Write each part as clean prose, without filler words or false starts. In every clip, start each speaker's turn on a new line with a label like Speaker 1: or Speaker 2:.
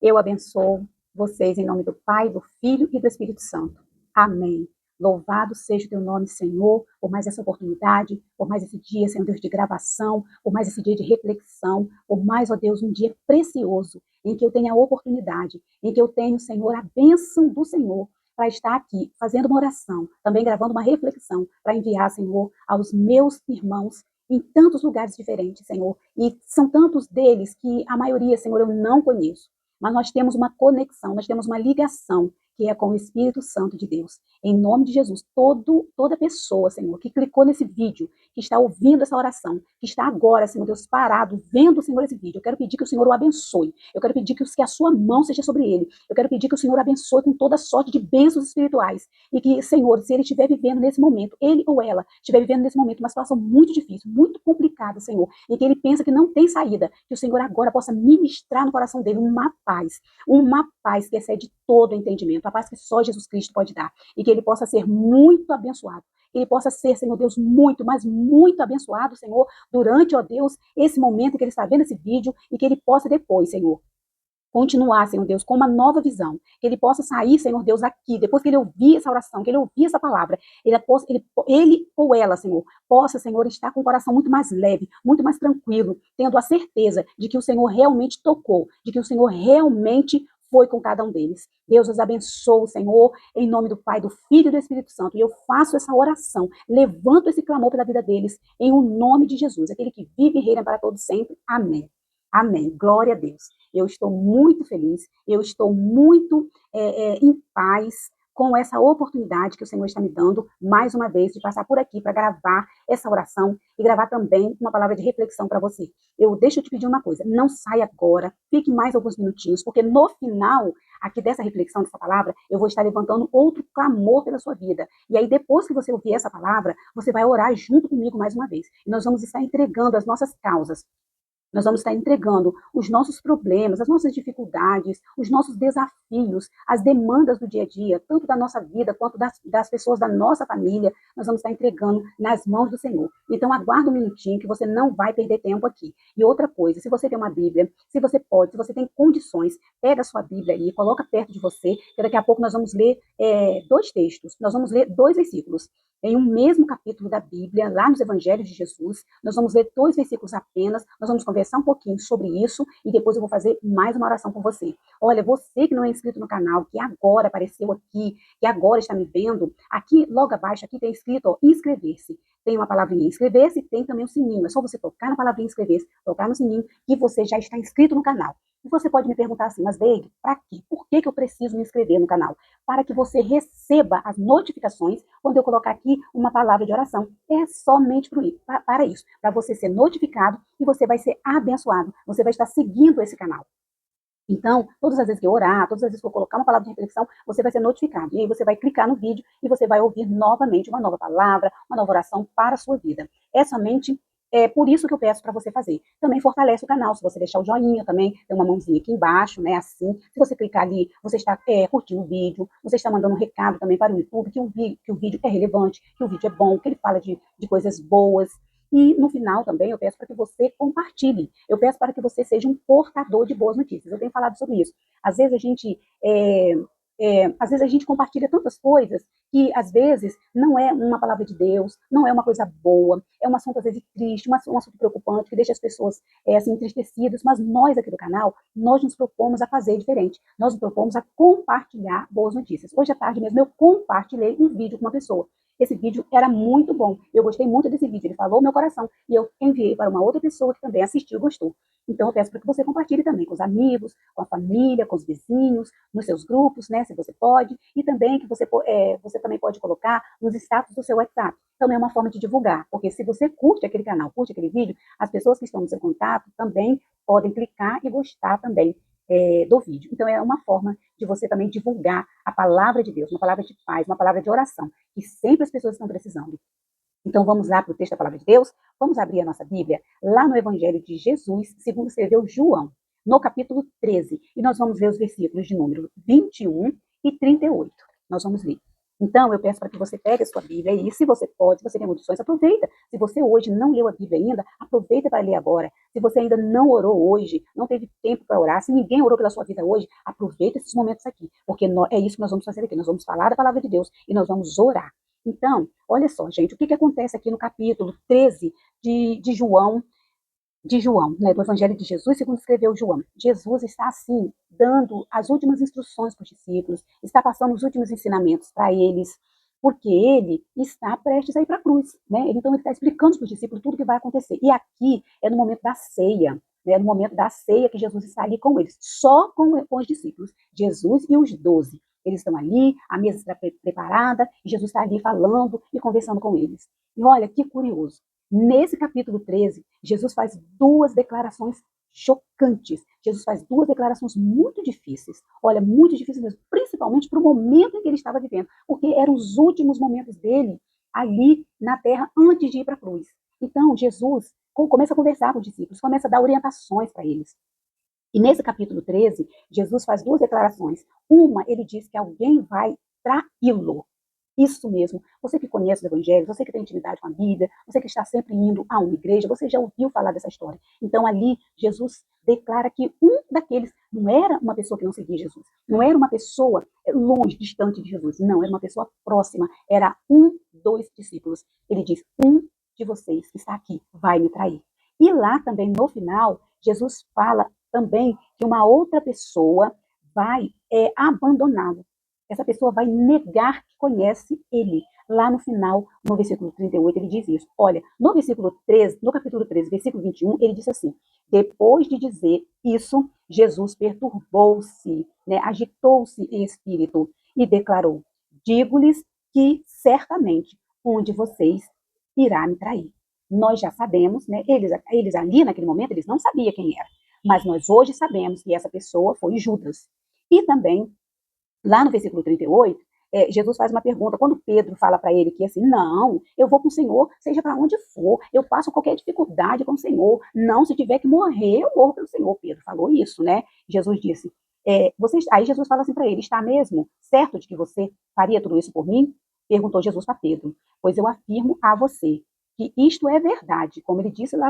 Speaker 1: Eu abençoo vocês em nome do Pai, do Filho e do Espírito Santo. Amém. Louvado seja o teu nome, Senhor, por mais essa oportunidade, por mais esse dia, Senhor Deus, de gravação, por mais esse dia de reflexão, por mais, ó Deus, um dia precioso, em que eu tenho a oportunidade, em que eu tenho, Senhor, a bênção do Senhor, para estar aqui fazendo uma oração, também gravando uma reflexão, para enviar, Senhor, aos meus irmãos em tantos lugares diferentes, Senhor. E são tantos deles que a maioria, Senhor, eu não conheço. Mas nós temos uma conexão, nós temos uma ligação que é com o Espírito Santo de Deus. Em nome de Jesus, toda pessoa, Senhor, que clicou nesse vídeo, que está ouvindo essa oração, que está agora, Senhor Deus, parado, vendo, Senhor, esse vídeo, eu quero pedir que o Senhor o abençoe. Eu quero pedir que a sua mão seja sobre ele. Eu quero pedir que o Senhor o abençoe com toda sorte de bênçãos espirituais. E que, Senhor, se ele estiver vivendo nesse momento, ele ou ela estiver vivendo nesse momento uma situação muito difícil, muito complicada, Senhor, e que ele pensa que não tem saída, que o Senhor agora possa ministrar no coração dele uma paz que excede todo o entendimento, a paz que só Jesus Cristo pode dar, e que ele possa ser muito abençoado, que ele possa ser, Senhor Deus, muito, mas muito abençoado, Senhor, durante, ó Deus, esse momento que ele está vendo esse vídeo, e que ele possa depois, Senhor, continuar, Senhor Deus, com uma nova visão, que ele possa sair, Senhor Deus, aqui, depois que ele ouvir essa oração, que ele ouvir essa palavra, ele ou ela, Senhor, possa, Senhor, estar com o coração muito mais leve, muito mais tranquilo, tendo a certeza de que o Senhor realmente tocou, de que o Senhor realmente foi com cada um deles. Deus os abençoe, Senhor, em nome do Pai, do Filho e do Espírito Santo. E eu faço essa oração, levanto esse clamor pela vida deles, em o nome de Jesus, aquele que vive e reina para todos sempre. Amém. Amém. Glória a Deus. Eu estou muito feliz, eu estou muito em paz com essa oportunidade que o Senhor está me dando, mais uma vez, de passar por aqui para gravar essa oração e gravar também uma palavra de reflexão para você. Deixa eu te pedir uma coisa, não saia agora, fique mais alguns minutinhos, porque no final aqui dessa reflexão, dessa palavra, eu vou estar levantando outro clamor pela sua vida. E aí, depois que você ouvir essa palavra, você vai orar junto comigo mais uma vez. E nós vamos estar entregando as nossas causas. Nós vamos estar entregando os nossos problemas, as nossas dificuldades, os nossos desafios, as demandas do dia a dia, tanto da nossa vida quanto das pessoas da nossa família. Nós vamos estar entregando nas mãos do Senhor. Então, aguarda um minutinho que você não vai perder tempo aqui. E outra coisa, se você tem uma Bíblia, se você pode, se você tem condições, pega a sua Bíblia aí, coloca perto de você, que daqui a pouco nós vamos ler dois textos, nós vamos ler dois versículos. Em um mesmo capítulo da Bíblia, lá nos Evangelhos de Jesus, nós vamos ler dois versículos apenas, nós vamos conversar um pouquinho sobre isso e depois eu vou fazer mais uma oração por você. Olha, você que não é inscrito no canal, que agora apareceu aqui, que agora está me vendo, aqui logo abaixo, aqui tem escrito, ó, inscrever-se. Tem uma palavrinha inscrever-se e tem também o sininho. É só você tocar na palavrinha inscrever-se, tocar no sininho que você já está inscrito no canal. E você pode me perguntar assim, mas Deide, para quê? Por que eu preciso me inscrever no canal? Para que você receba as notificações quando eu colocar aqui uma palavra de oração. É somente para isso, para você ser notificado e você vai ser abençoado. Você vai estar seguindo esse canal. Então, todas as vezes que eu orar, todas as vezes que eu colocar uma palavra de reflexão, você vai ser notificado. E aí você vai clicar no vídeo e você vai ouvir novamente uma nova palavra, uma nova oração para a sua vida. É somente por isso que eu peço para você fazer. Também fortalece o canal, se você deixar o joinha também, tem uma mãozinha aqui embaixo, né, assim. Se você clicar ali, você está curtindo o vídeo, você está mandando um recado também para o YouTube, que o vídeo é relevante, que o vídeo é bom, que ele fala de coisas boas. E no final também eu peço para que você compartilhe. Eu peço para que você seja um portador de boas notícias. Eu tenho falado sobre isso. Às vezes às vezes a gente compartilha tantas coisas que às vezes não é uma palavra de Deus, não é uma coisa boa, é um assunto às vezes triste, um assunto preocupante que deixa as pessoas assim entristecidas. Mas nós aqui do canal, nós nos propomos a fazer diferente. Nós nos propomos a compartilhar boas notícias. Hoje à tarde mesmo eu compartilhei um vídeo com uma pessoa. Esse vídeo era muito bom. Eu gostei muito desse vídeo. Ele falou meu coração. E eu enviei para uma outra pessoa que também assistiu e gostou. Então, eu peço para que você compartilhe também com os amigos, com a família, com os vizinhos, nos seus grupos, né, se você pode. E também que você também pode colocar nos status do seu WhatsApp. Também é uma forma de divulgar. Porque se você curte aquele canal, curte aquele vídeo, as pessoas que estão no seu contato também podem clicar e gostar também do vídeo. Então, é uma forma de você também divulgar a palavra de Deus, uma palavra de paz, uma palavra de oração, que sempre as pessoas estão precisando. Então, vamos lá para o texto da palavra de Deus? Vamos abrir a nossa Bíblia lá no Evangelho de Jesus, segundo escreveu João, no capítulo 13. E nós vamos ver os versículos de número 21 e 38. Nós vamos ler. Então, eu peço para que você pegue a sua Bíblia e, se você pode, se você tem condições, aproveita. Se você hoje não leu a Bíblia ainda, aproveita para ler agora. Se você ainda não orou hoje, não teve tempo para orar, se ninguém orou pela sua vida hoje, aproveita esses momentos aqui, porque é isso que nós vamos fazer aqui. Nós vamos falar da palavra de Deus e nós vamos orar. Então, olha só, gente, o que acontece aqui no capítulo 13 de João, né, do Evangelho de Jesus, segundo escreveu João. Jesus está, assim, dando as últimas instruções para os discípulos, está passando os últimos ensinamentos para eles, porque ele está prestes a ir para a cruz, né? Então, ele está explicando para os discípulos tudo o que vai acontecer. E aqui é no momento da ceia, né? No momento da ceia que Jesus está ali com eles, só com os discípulos, Jesus e os 12. Eles estão ali, a mesa está preparada, e Jesus está ali falando e conversando com eles. E olha, que curioso. Nesse capítulo 13, Jesus faz duas declarações chocantes. Jesus faz duas declarações muito difíceis. Olha, muito difíceis mesmo, principalmente para o momento em que ele estava vivendo, porque eram os últimos momentos dele ali na terra antes de ir para a cruz. Então, Jesus começa a conversar com os discípulos, começa a dar orientações para eles. E nesse capítulo 13, Jesus faz duas declarações. Uma, ele diz que alguém vai traí-lo. Isso mesmo. Você que conhece o Evangelho, você que tem intimidade com a Bíblia, você que está sempre indo a uma igreja, você já ouviu falar dessa história. Então ali Jesus declara que um daqueles não era uma pessoa que não seguia Jesus, não era uma pessoa longe, distante de Jesus, não, era uma pessoa próxima, era um dos discípulos. Ele diz: um de vocês que está aqui vai me trair. E lá também no final, Jesus fala também que uma outra pessoa vai abandoná-lo. Essa pessoa vai negar que conhece ele. Lá no final, no versículo 38, ele diz isso. Olha, no versículo 13, no capítulo 13, versículo 21, ele diz assim: depois de dizer isso, Jesus perturbou-se, né, agitou-se em espírito e declarou: digo-lhes que certamente um de vocês irá me trair. Nós já sabemos, né, eles ali naquele momento, eles não sabiam quem era, mas nós hoje sabemos que essa pessoa foi Judas. E também lá no versículo 38, Jesus faz uma pergunta, quando Pedro fala para ele que assim, não, eu vou com o Senhor, seja para onde for, eu passo qualquer dificuldade com o Senhor, não, se tiver que morrer, eu morro pelo Senhor. Pedro falou isso, né? Jesus disse, aí Jesus fala assim para ele, está mesmo certo de que você faria tudo isso por mim? Perguntou Jesus para Pedro, pois eu afirmo a você que isto é verdade, como ele disse lá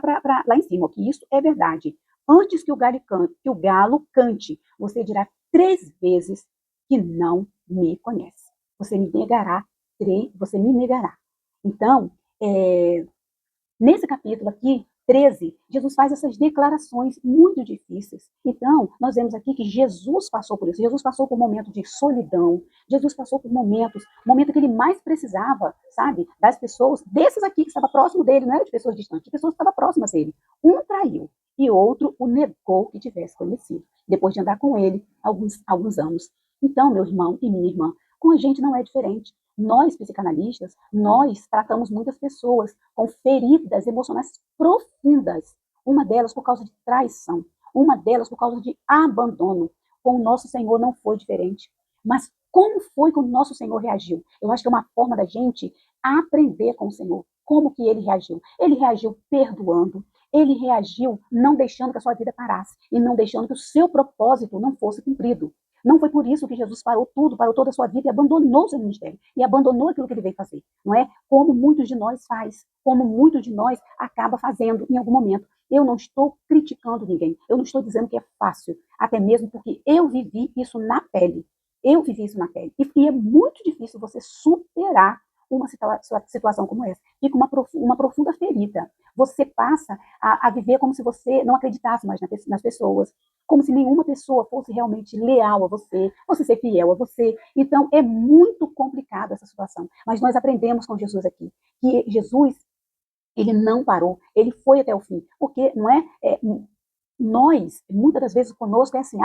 Speaker 1: em cima, que isto é verdade. Antes que o galo cante, você dirá 3 vezes que não me conhece. Você me negará, você me negará. Então, nesse capítulo aqui, 13, Jesus faz essas declarações muito difíceis. Então, nós vemos aqui que Jesus passou por isso. Jesus passou por um momento de solidão. Jesus passou por momento que ele mais precisava, sabe, das pessoas, desses aqui que estava próximo dele, não era de pessoas distantes, de pessoas que estavam próximas dele. Um traiu e outro o negou que tivesse conhecido, depois de andar com ele alguns anos. Então, meu irmão e minha irmã, com a gente não é diferente. Nós, psicanalistas, nós tratamos muitas pessoas com feridas emocionais profundas. Uma delas por causa de traição, uma delas por causa de abandono. Com o nosso Senhor não foi diferente. Mas como foi que o nosso Senhor reagiu? Eu acho que é uma forma da gente aprender com o Senhor. Como que ele reagiu? Ele reagiu perdoando. Ele reagiu não deixando que a sua vida parasse e não deixando que o seu propósito não fosse cumprido. Não foi por isso que Jesus parou tudo, parou toda a sua vida e abandonou o seu ministério. E abandonou aquilo que ele veio fazer. Não é? Como muitos de nós faz. Como muitos de nós acaba fazendo em algum momento. Eu não estou criticando ninguém. Eu não estou dizendo que é fácil. Até mesmo porque eu vivi isso na pele. Eu vivi isso na pele. E é muito difícil você superar uma situação como essa. Fica uma profunda ferida. Você passa a viver como se você não acreditasse mais nas pessoas, como se nenhuma pessoa fosse realmente leal a você ser fiel a você. Então, é muito complicado essa situação. Mas nós aprendemos com Jesus aqui, que Jesus, ele não parou, ele foi até o fim. Porque, não nós, muitas das vezes conosco é assim,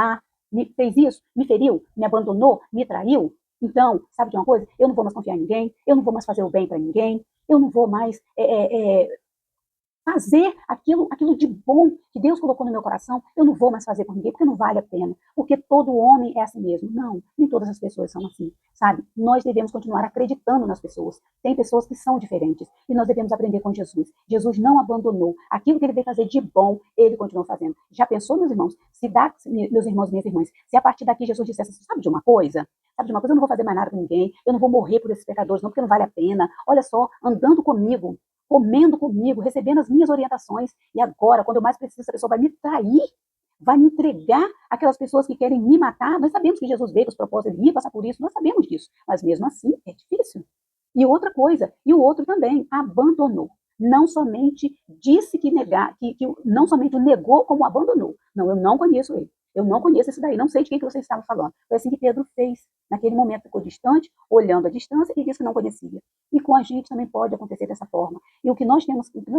Speaker 1: me fez isso, me feriu, me abandonou, me traiu. Então, sabe de uma coisa? Eu não vou mais confiar em ninguém, eu não vou mais fazer o bem para ninguém, eu não vou mais fazer aquilo de bom que Deus colocou no meu coração, eu não vou mais fazer por ninguém, porque não vale a pena. Porque todo homem é assim mesmo. Não, nem todas as pessoas são assim, sabe? Nós devemos continuar acreditando nas pessoas. Tem pessoas que são diferentes e nós devemos aprender com Jesus. Jesus não abandonou. Aquilo que ele veio fazer de bom, ele continuou fazendo. Já pensou, meus irmãos? Meus irmãos, minhas irmãs, se a partir daqui Jesus dissesse, sabe de uma coisa? Sabe de uma coisa? Eu não vou fazer mais nada com ninguém, eu não vou morrer por esses pecadores, não, porque não vale a pena. Olha só, andando comigo, comendo comigo, recebendo as minhas orientações, e agora, quando eu mais preciso, essa pessoa vai me trair, vai me entregar aquelas pessoas que querem me matar. Nós sabemos que Jesus veio com os propósitos, ele ia passar por isso, nós sabemos disso, mas mesmo assim é difícil. E outra coisa, e o outro também abandonou. Não somente disse que negar, que não somente o negou, como abandonou. Não, eu não conheço ele. Eu não conheço esse daí, não sei de quem que você estava falando. Foi assim que Pedro fez. Naquele momento ficou distante, olhando à distância e disse que não conhecia. E com a gente também pode acontecer dessa forma. E o que nós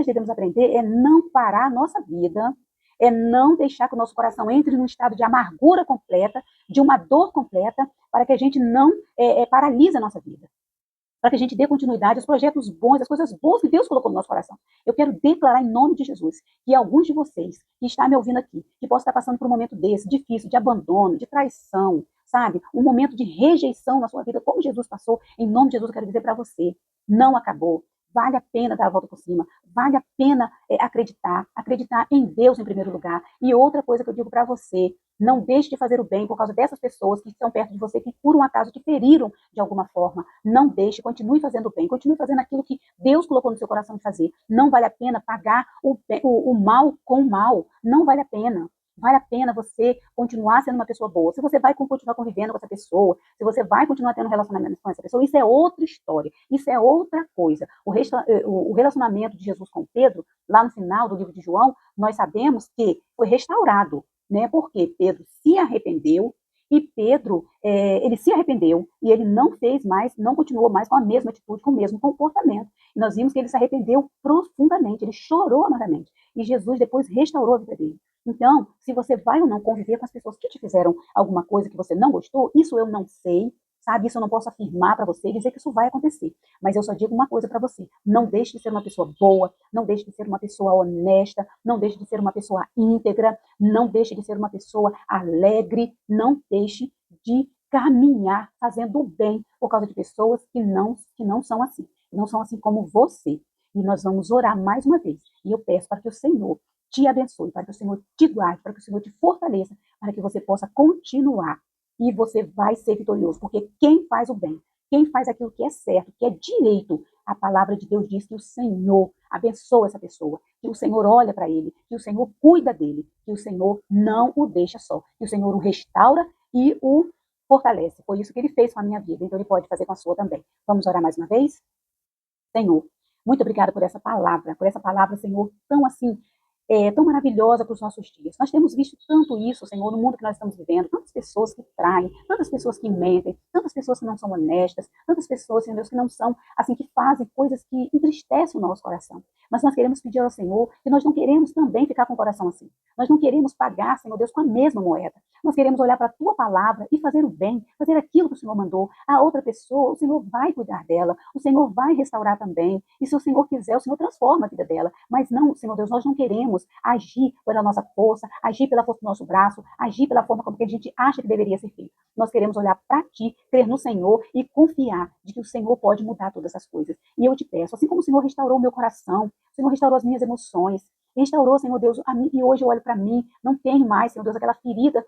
Speaker 1: devemos aprender é não parar a nossa vida, é não deixar que o nosso coração entre num estado de amargura completa, de uma dor completa, para que a gente não paralise a nossa vida, para que a gente dê continuidade aos projetos bons, às coisas boas que Deus colocou no nosso coração. Eu quero declarar em nome de Jesus que alguns de vocês que estão me ouvindo aqui, que possam estar passando por um momento desse, difícil, de abandono, de traição, sabe? Um momento de rejeição na sua vida, como Jesus passou, em nome de Jesus eu quero dizer para você, não acabou. Vale a pena dar a volta por cima, vale a pena acreditar em Deus em primeiro lugar. E outra coisa que eu digo para você, não deixe de fazer o bem por causa dessas pessoas que estão perto de você, que por um acaso te feriram de alguma forma. Não deixe, continue fazendo o bem, continue fazendo aquilo que Deus colocou no seu coração de fazer. Não vale a pena pagar o mal com o mal. Não vale a pena. Vale a pena você continuar sendo uma pessoa boa. Se você vai continuar convivendo com essa pessoa, se você vai continuar tendo relacionamento com essa pessoa, isso é outra história, isso é outra coisa. O relacionamento de Jesus com Pedro, lá no final do livro de João, nós sabemos que foi restaurado, né? Porque Pedro se arrependeu, e Pedro, ele se arrependeu e ele não fez mais, não continuou mais com a mesma atitude, com o mesmo comportamento. E nós vimos que ele se arrependeu profundamente, ele chorou amargamente. E Jesus depois restaurou a vida dele. Então, se você vai ou não conviver com as pessoas que te fizeram alguma coisa que você não gostou, isso eu não sei, sabe? Isso eu não posso afirmar para você e dizer que isso vai acontecer. Mas eu só digo uma coisa para você: não deixe de ser uma pessoa boa, não deixe de ser uma pessoa honesta, não deixe de ser uma pessoa íntegra, não deixe de ser uma pessoa alegre, não deixe de caminhar fazendo o bem por causa de pessoas que não são assim, não são assim como você. E nós vamos orar mais uma vez. E eu peço para que o Senhor te abençoe, para que o Senhor te guarde, para que o Senhor te fortaleça, para que você possa continuar. E você vai ser vitorioso, porque quem faz o bem, quem faz aquilo que é certo, que é direito, a palavra de Deus diz que o Senhor abençoa essa pessoa, que o Senhor olha para ele, que o Senhor cuida dele, que o Senhor não o deixa só, que o Senhor o restaura e o fortalece. Foi isso que ele fez com a minha vida, então ele pode fazer com a sua também. Vamos orar mais uma vez? Senhor, muito obrigada por essa palavra, Senhor, tão assim, tão maravilhosa para os nossos dias. Nós temos visto tanto isso, Senhor, no mundo que nós estamos vivendo, tantas pessoas que traem, tantas pessoas que mentem, tantas pessoas que não são honestas, tantas pessoas, Senhor Deus, que não são, assim, que fazem coisas que entristecem o nosso coração. Mas nós queremos pedir ao Senhor que nós não queremos também ficar com o coração assim. Nós não queremos pagar, Senhor Deus, com a mesma moeda. Nós queremos olhar para a Tua palavra e fazer o bem, fazer aquilo que o Senhor mandou. A outra pessoa, o Senhor vai cuidar dela, o Senhor vai restaurar também. E se o Senhor quiser, o Senhor transforma a vida dela. Mas não, Senhor Deus, nós não queremos agir pela nossa força, agir pela força do nosso braço, agir pela forma como que a gente acha que deveria ser feito. Nós queremos olhar para Ti, crer no Senhor e confiar de que o Senhor pode mudar todas essas coisas. E eu te peço, assim como o Senhor restaurou o meu coração, o Senhor restaurou as minhas emoções, restaurou, Senhor Deus, a mim, e hoje eu olho para mim, não tenho mais, Senhor Deus, aquela ferida,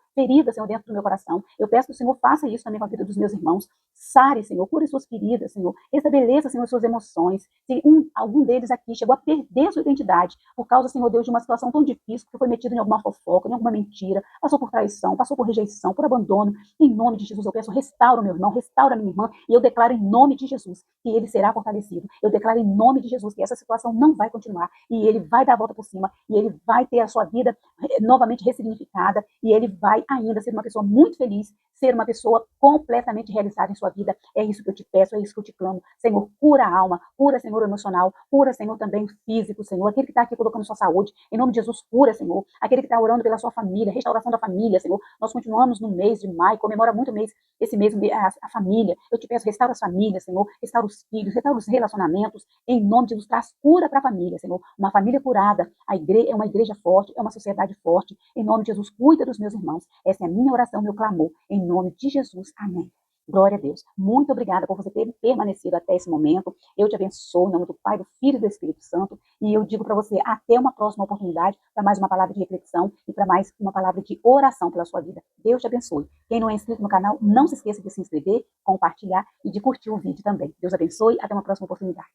Speaker 1: Senhor, dentro do meu coração. Eu peço que o Senhor faça isso também com a vida dos meus irmãos. Sare, Senhor, cure suas feridas, Senhor. Estabeleça, Senhor, suas emoções. Se algum deles aqui chegou a perder sua identidade por causa, Senhor Deus, de uma situação tão difícil, que foi metido em alguma fofoca, em alguma mentira, passou por traição, passou por rejeição, por abandono, em nome de Jesus eu peço, restaura o meu irmão, restaura a minha irmã, e eu declaro em nome de Jesus que ele será fortalecido. Eu declaro em nome de Jesus que essa situação não vai continuar, e ele vai dar a volta por cima, cima, e ele vai ter a sua vida novamente ressignificada, e ele vai ainda ser uma pessoa muito feliz, ser uma pessoa completamente realizada em sua vida. É isso que eu te peço, é isso que eu te clamo. Senhor, cura a alma, cura, Senhor, o emocional, cura, Senhor, também o físico, Senhor. Aquele que está aqui colocando sua saúde, em nome de Jesus, cura, Senhor. Aquele que está orando pela sua família, restauração da família, Senhor. Nós continuamos no mês de maio, comemora muito mês, esse mês, a família. Eu te peço, restaura as famílias, Senhor, restaura os filhos, restaura os relacionamentos, em nome de Jesus, traz cura para a família, Senhor. Uma família curada, a igreja é uma igreja forte, é uma sociedade forte. Em nome de Jesus, cuida dos meus irmãos. Essa é a minha oração, meu clamor. Em nome de Jesus. Amém. Glória a Deus. Muito obrigada por você ter permanecido até esse momento. Eu te abençoo em nome do Pai, do Filho e do Espírito Santo. E eu digo para você, até uma próxima oportunidade, para mais uma palavra de reflexão e para mais uma palavra de oração pela sua vida. Deus te abençoe. Quem não é inscrito no canal, não se esqueça de se inscrever, compartilhar e de curtir o vídeo também. Deus abençoe. Até uma próxima oportunidade.